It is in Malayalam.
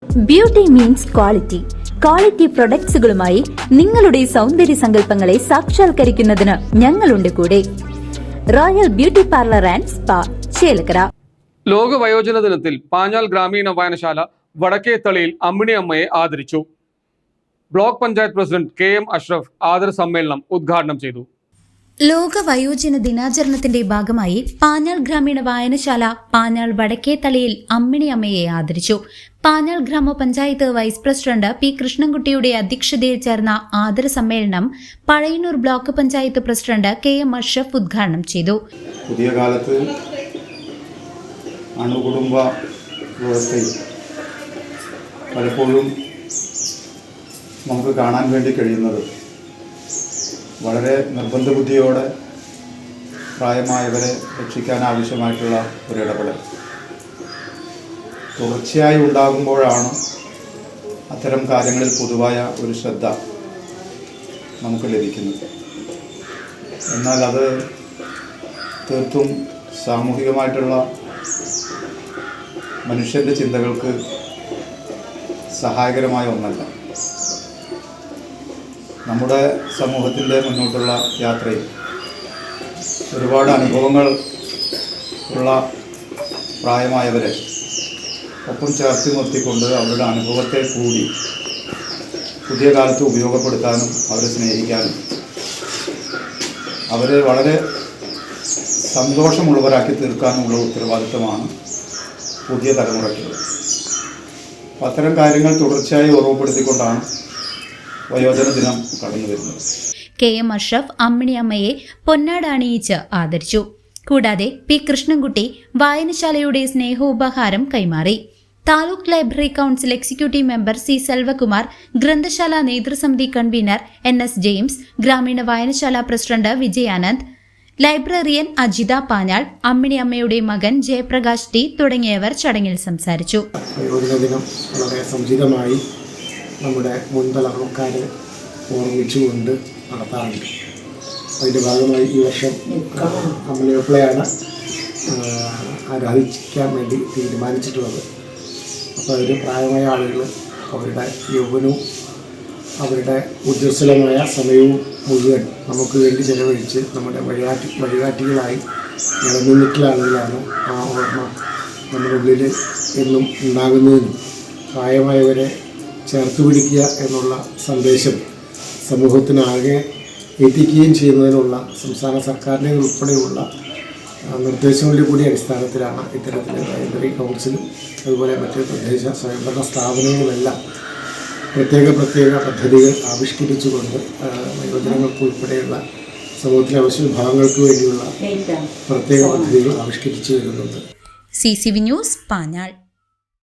Beauty means quality. ക്വാളിറ്റി പ്രൊഡക്ട്സുകളുമായി നിങ്ങളുടെ സൗന്ദര്യ സങ്കല്പങ്ങളെ സാക്ഷാത്കരിക്കുന്നതിന് ഞങ്ങളുണ്ട് കൂടെ. Royal beauty parlour and spa, Chelakkara. ലോക വയോജന ദിനത്തിൽ പാഞ്ഞാൽ ഗ്രാമീണ വായനശാല വടക്കേത്തളിയിൽ അമ്മിണി അമ്മയെ ആദരിച്ചു. Block panchayat president KM Ashraf ആദര സമ്മേളനം ഉദ്ഘാടനം ചെയ്തു. ലോക വയോജന ദിനാചരണത്തിന്റെ ഭാഗമായി പാഞ്ഞാൾ ഗ്രാമീണ വായനശാല പാഞ്ഞാൾ വടക്കേത്തളിയിൽ അമ്മിണി അമ്മയെ ആദരിച്ചു. പാഞ്ഞാൾ ഗ്രാമപഞ്ചായത്ത് വൈസ് പ്രസിഡന്റ് P. കൃഷ്ണൻകുട്ടിയുടെ അധ്യക്ഷതയിൽ ചേർന്ന ആദര സമ്മേളനം Pazhayannur block panchayat president KM Ashraf ഉദ്ഘാടനം ചെയ്തു. പുതിയ കാലത്ത് അണുകുടുംബ വ്യവസ്ഥയിൽ പലപ്പോഴും നമുക്ക് കാണാൻ വേണ്ടി കഴിയുന്നത് വളരെ നിർബന്ധ ബുദ്ധിയോടെ പ്രായമായവരെ രക്ഷിക്കാൻ ആവശ്യമായിട്ടുള്ള ഒരു ഇടപെടൽ തുടർച്ചയായി ഉണ്ടാകുമ്പോഴാണ് അത്തരം കാര്യങ്ങളിൽ പൊതുവായ ഒരു ശ്രദ്ധ നമുക്ക് ലഭിക്കുന്നത്. എന്നാൽ അത് തീർത്തും സാമൂഹികമായിട്ടുള്ള മനുഷ്യൻ്റെ ചിന്തകൾക്ക് സഹായകരമായ ഒന്നല്ല. നമ്മുടെ സമൂഹത്തിൻ്റെ മുന്നോട്ടുള്ള യാത്രയിൽ ഒരുപാട് അനുഭവങ്ങൾ ഉള്ള പ്രായമായവരെ ഒപ്പം ചേർത്ത് നിർത്തിക്കൊണ്ട് അവരുടെ അനുഭവത്തെ കൂടി പുതിയ കാലത്ത് ഉപയോഗപ്പെടുത്താനും അവരെ സ്നേഹിക്കാനും അവരെ വളരെ സന്തോഷമുള്ളവരാക്കി തീർക്കാനുമുള്ള ഉത്തരവാദിത്തമാണ് പുതിയ തലമുറയ്ക്കുള്ളത്. അത്തരം കാര്യങ്ങൾ തുടർച്ചയായി ഓർമ്മപ്പെടുത്തിക്കൊണ്ടാണ് വയോജന ദിനം കടന്നു വരുന്നത്. KM അഷ്റഫ് അമ്മിണി അമ്മയെ പൊന്നാട അണിയിച്ച് ആദരിച്ചു. കൂടാതെ P. കൃഷ്ണൻകുട്ടി വായനശാലയുടെ സ്നേഹോപഹാരം കൈമാറി. Taluk library council executive member C. Selvakumar, ഗ്രന്ഥശാല നേതൃസമിതി കൺവീനർ NS ജെയിംസ്, ഗ്രാമീണ വായനശാല പ്രസിഡന്റ് വിജയാനന്ദ്, ലൈബ്രറിയൻ അജിത പാഞ്ഞാൾ, അമ്മിണി അമ്മയുടെ മകൻ ജയപ്രകാശ് T തുടങ്ങിയവർ ചടങ്ങിൽ സംസാരിച്ചു. വളരെ സമുചിതമായി നമ്മുടെ മുൻതലമുറക്കാരെ ഓർമ്മിച്ചുകൊണ്ട് നടത്താറുണ്ട്. അതിൻ്റെ ഭാഗമായി ഈ വർഷം അമ്മയെപ്പോഴാണ് ആരാധിക്കാൻ വേണ്ടി തീരുമാനിച്ചിട്ടുള്ളത്. അപ്പോൾ അതിൽ പ്രായമായ ആളുകൾ അവരുടെ യൗവനവും അവരുടെ ഊർജ്ജസ്വലമായ സമയവും മുഴുവൻ നമുക്ക് വേണ്ടി ചെലവഴിച്ച് നമ്മുടെ വഴികാട്ടികളായി നിലനിന്നിട്ടുള്ള ആളുകളാണ്. ആ ഓർമ്മ നമ്മുടെ ഉള്ളിൽ എന്നും ഉണ്ടാകുന്നതിനും പ്രായമായവരെ ചേർത്ത് പിടിക്കുക എന്നുള്ള സന്ദേശം സമൂഹത്തിനാകെ എത്തിക്കുകയും ചെയ്യുന്നതിനുള്ള സംസ്ഥാന സർക്കാരിൻ്റെ ഉൾപ്പെടെയുള്ള നിർദ്ദേശങ്ങളുടെ കൂടി അടിസ്ഥാനത്തിലാണ് ഇത്തരത്തിൽ ലൈബ്രറി കൗൺസിലും അതുപോലെ മറ്റ് തദ്ദേശ സ്വയംഭരണ സ്ഥാപനങ്ങളുമെല്ലാം പ്രത്യേക പദ്ധതികൾ ആവിഷ്കരിച്ചുകൊണ്ട് വയോജനങ്ങൾക്ക് ഉൾപ്പെടെയുള്ള സമൂഹത്തിലെ അവശ്യ വിഭാഗങ്ങൾക്ക് വേണ്ടിയുള്ള പ്രത്യേക പദ്ധതികൾ ആവിഷ്കരിച്ചു വരുന്നുണ്ട്. CCV news, Panjal.